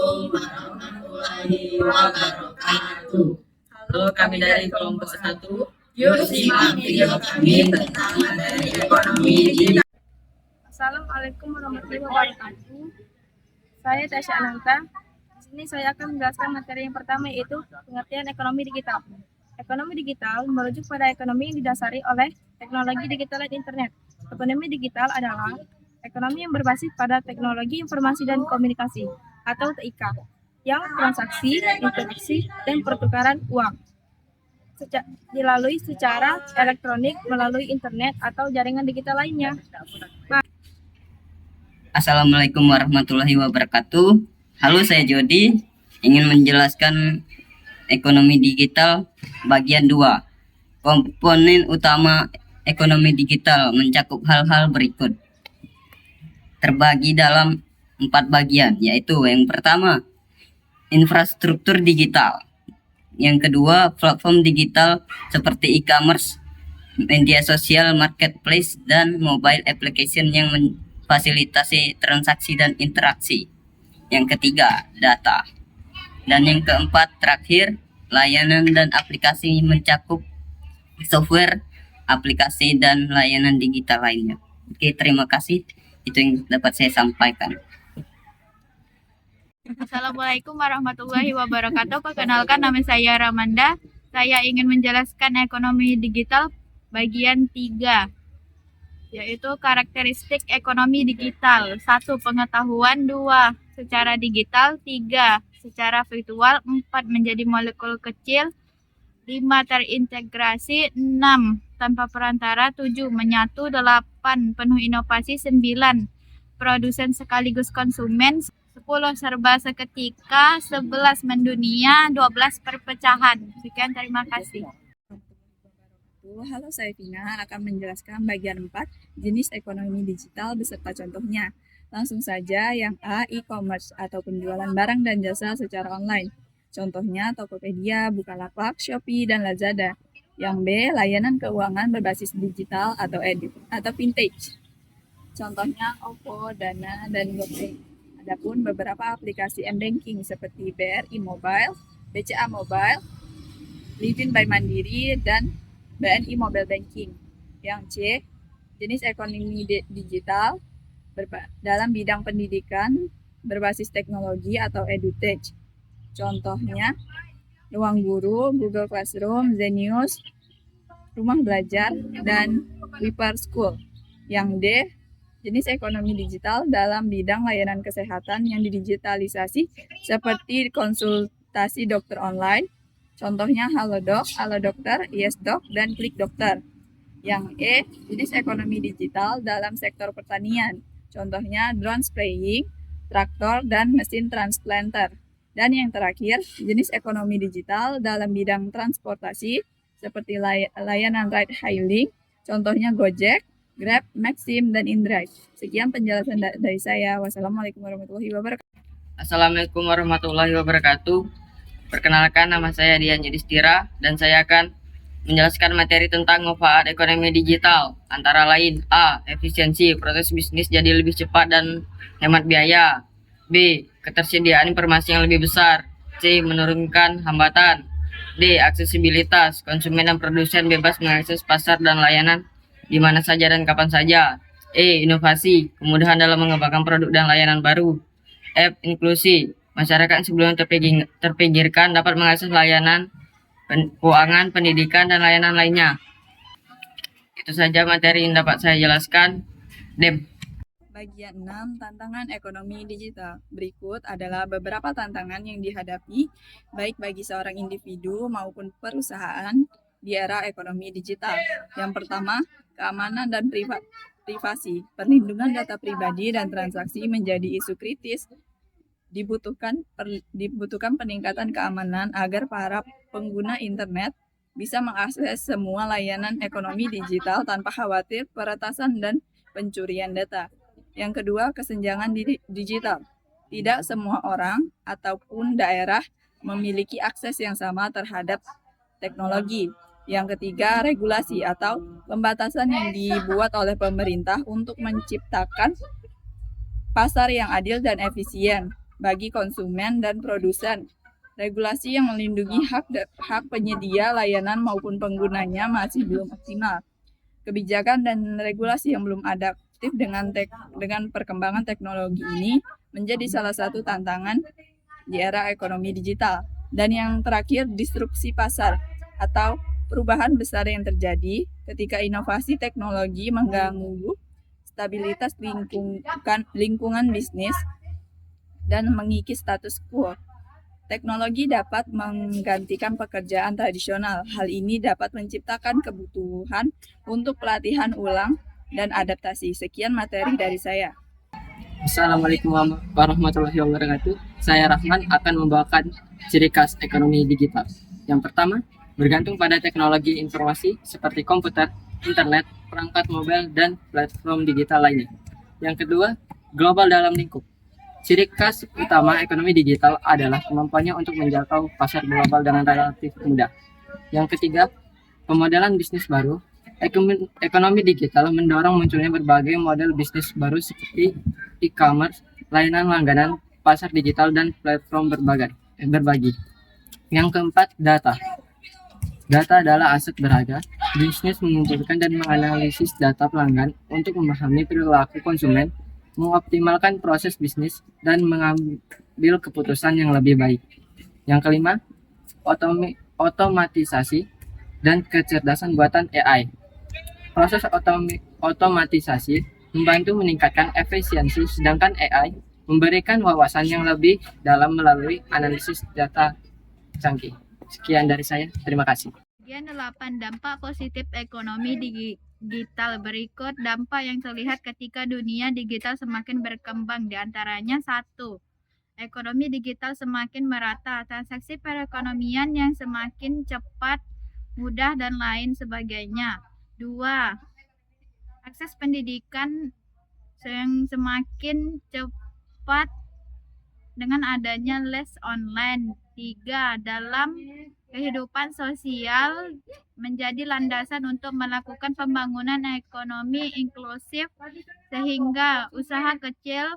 warahmatullahi wabarakatuh. Halo, kami dari kelompok 1. Yuk simak video kami tentang materi ekonomi digital. Assalamualaikum warahmatullahi wabarakatuh. Saya Tasya Ananta. Di sini saya akan menjelaskan materi yang pertama, yaitu pengertian ekonomi digital. Ekonomi digital merujuk pada ekonomi yang didasari oleh teknologi digital dan internet. Ekonomi digital adalah ekonomi yang berbasis pada teknologi informasi dan komunikasi atau TIK, yang transaksi, interaksi, dan pertukaran uang dilalui secara elektronik melalui internet atau jaringan digital lainnya. Assalamualaikum warahmatullahi wabarakatuh. Halo, saya Jody, ingin menjelaskan ekonomi digital bagian 2. Komponen utama ekonomi digital mencakup hal-hal berikut. Terbagi dalam 4 bagian, yaitu yang pertama, infrastruktur digital. Yang kedua, platform digital seperti e-commerce, media sosial, marketplace, dan mobile application yang memfasilitasi transaksi dan interaksi. Yang ketiga, data. Dan yang keempat, terakhir, layanan dan aplikasi mencakup software, aplikasi, dan layanan digital lainnya. Oke, terima kasih. Itu yang dapat saya sampaikan. Assalamualaikum warahmatullahi wabarakatuh. Perkenalkan, nama saya Ramanda. Saya ingin menjelaskan ekonomi digital bagian 3, yaitu karakteristik ekonomi digital. 1. Pengetahuan. 2. Secara digital. 3. Secara virtual. 4. Menjadi molekul kecil. 5. Terintegrasi. 6. Tanpa perantara. 7. Menyatu. 8. Penuh inovasi. 9. Produsen sekaligus konsumen. 10. Serba seketika. 11. Mendunia. 12. Perpecahan. Sekian, terima kasih. Halo, saya Vina akan menjelaskan bagian 4, jenis ekonomi digital beserta contohnya. Langsung saja, yang A, e-commerce atau penjualan barang dan jasa secara online. Contohnya Tokopedia, Bukalapak, Shopee, dan Lazada. Yang B, layanan keuangan berbasis digital atau vintage. Contohnya OVO, Dana, dan GoPay. Adapun beberapa aplikasi m-banking seperti BRI Mobile, BCA Mobile, Livin by Mandiri, dan BNI Mobile Banking. Yang C, jenis ekonomi digital dalam bidang pendidikan berbasis teknologi atau edutech. Contohnya Ruang Guru, Google Classroom, Zenius, Rumah Belajar, dan Wiper School. Yang D, jenis ekonomi digital dalam bidang layanan kesehatan yang didigitalisasi seperti konsultasi dokter online. Contohnya Halodoc, Halodokter, YesDoc, dan Klik Dokter. Yang E, jenis ekonomi digital dalam sektor pertanian. Contohnya drone spraying, traktor, dan mesin transplanter. Dan yang terakhir, jenis ekonomi digital dalam bidang transportasi seperti layanan ride hailing. Contohnya Gojek, Grab, Maxim, dan InDrive. Sekian penjelasan dari saya. Wassalamualaikum warahmatullahi wabarakatuh. Assalamualaikum warahmatullahi wabarakatuh. Perkenalkan, nama saya Dian Yudhistira dan saya akan menjelaskan materi tentang manfaat ekonomi digital. Antara lain, A. Efisiensi, proses bisnis jadi lebih cepat dan hemat biaya. B. Ketersediaan informasi yang lebih besar. C. Menurunkan hambatan. D. Aksesibilitas, konsumen dan produsen bebas mengakses pasar dan layanan di mana saja dan kapan saja. E. Inovasi, kemudahan dalam mengembangkan produk dan layanan baru. F. Inklusi, masyarakat yang sebelumnya terpinggirkan dapat mengakses layanan keuangan, pendidikan, dan layanan lainnya. Itu saja materi yang dapat saya jelaskan. Dem. Bagian 6, tantangan ekonomi digital. Berikut adalah beberapa tantangan yang dihadapi baik bagi seorang individu maupun perusahaan di era ekonomi digital. Yang pertama, keamanan dan privasi. Perlindungan data pribadi dan transaksi menjadi isu kritis. Dibutuhkan peningkatan keamanan agar para pengguna internet bisa mengakses semua layanan ekonomi digital tanpa khawatir peretasan dan pencurian data. Yang kedua, kesenjangan digital. Tidak semua orang ataupun daerah memiliki akses yang sama terhadap teknologi. Yang ketiga, regulasi atau pembatasan yang dibuat oleh pemerintah untuk menciptakan pasar yang adil dan efisien. bagi konsumen dan produsen. Regulasi yang melindungi hak penyedia layanan maupun penggunanya masih belum optimal. Kebijakan dan regulasi yang belum adaptif dengan perkembangan teknologi ini menjadi salah satu tantangan di era ekonomi digital. Dan yang terakhir, disrupsi pasar atau perubahan besar yang terjadi ketika inovasi teknologi mengganggu stabilitas lingkungan bisnis dan mengikis status quo. Teknologi dapat menggantikan pekerjaan tradisional. Hal ini dapat menciptakan kebutuhan untuk pelatihan ulang dan adaptasi. Sekian materi dari saya. Assalamualaikum warahmatullahi wabarakatuh. Saya Rahman akan membawakan ciri khas ekonomi digital. Yang pertama, bergantung pada teknologi informasi seperti komputer, internet, perangkat mobile, dan platform digital lainnya. Yang kedua, global dalam lingkup. Ciri khas utama ekonomi digital adalah kemampuannya untuk menjangkau pasar global dengan relatif mudah. Yang ketiga, pemodelan bisnis baru. Ekonomi digital mendorong munculnya berbagai model bisnis baru seperti e-commerce, layanan langganan, pasar digital, dan platform berbagi. Yang keempat, data. Data adalah aset berharga. Bisnis mengumpulkan dan menganalisis data pelanggan untuk memahami perilaku konsumen, mengoptimalkan proses bisnis, dan mengambil keputusan yang lebih baik. Yang kelima, otomatisasi dan kecerdasan buatan AI. Proses otomatisasi membantu meningkatkan efisiensi, sedangkan AI memberikan wawasan yang lebih dalam melalui analisis data canggih. Sekian dari saya, terima kasih. Bagian 8, dampak positif ekonomi digital. Berikut dampak yang terlihat ketika dunia digital semakin berkembang, diantaranya 1. Ekonomi digital semakin merata, transaksi perekonomian yang semakin cepat, mudah, dan lain sebagainya. 2. Akses pendidikan yang semakin cepat dengan adanya les online. 3. Dalam kehidupan sosial menjadi landasan untuk melakukan pembangunan ekonomi inklusif sehingga usaha kecil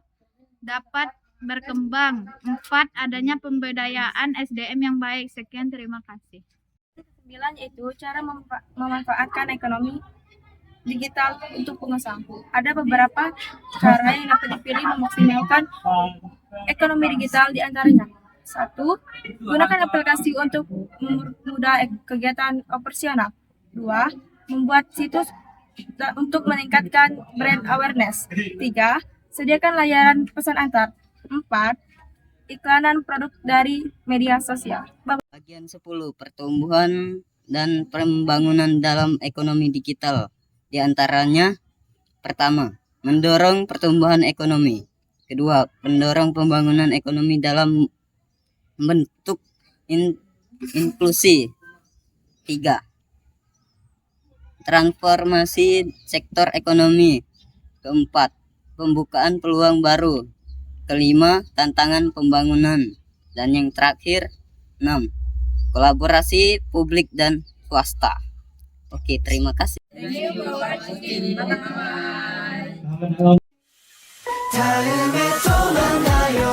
dapat berkembang. 4. Adanya pemberdayaan SDM yang baik. Sekian, terima kasih. 9 yaitu cara memanfaatkan ekonomi digital untuk pengusaha. Ada beberapa cara yang dapat dipilih memaksimalkan ekonomi digital, di antaranya 1. Gunakan aplikasi untuk mempermudah kegiatan operasional. 2. Membuat situs untuk meningkatkan brand awareness. 3. Sediakan layanan pesan antar. 4. Iklanan produk dari media sosial. Bagian 10, pertumbuhan dan pembangunan dalam ekonomi digital. Di antaranya, pertama, mendorong pertumbuhan ekonomi. Kedua, mendorong pembangunan ekonomi dalam bentuk inklusi. 3. Transformasi sektor ekonomi. Keempat, pembukaan peluang baru. Kelima, tantangan pembangunan. Dan yang terakhir, 6. Kolaborasi publik dan swasta. Oke, terima kasih. Thank you for watching. Bye. 다음에 또 만나요.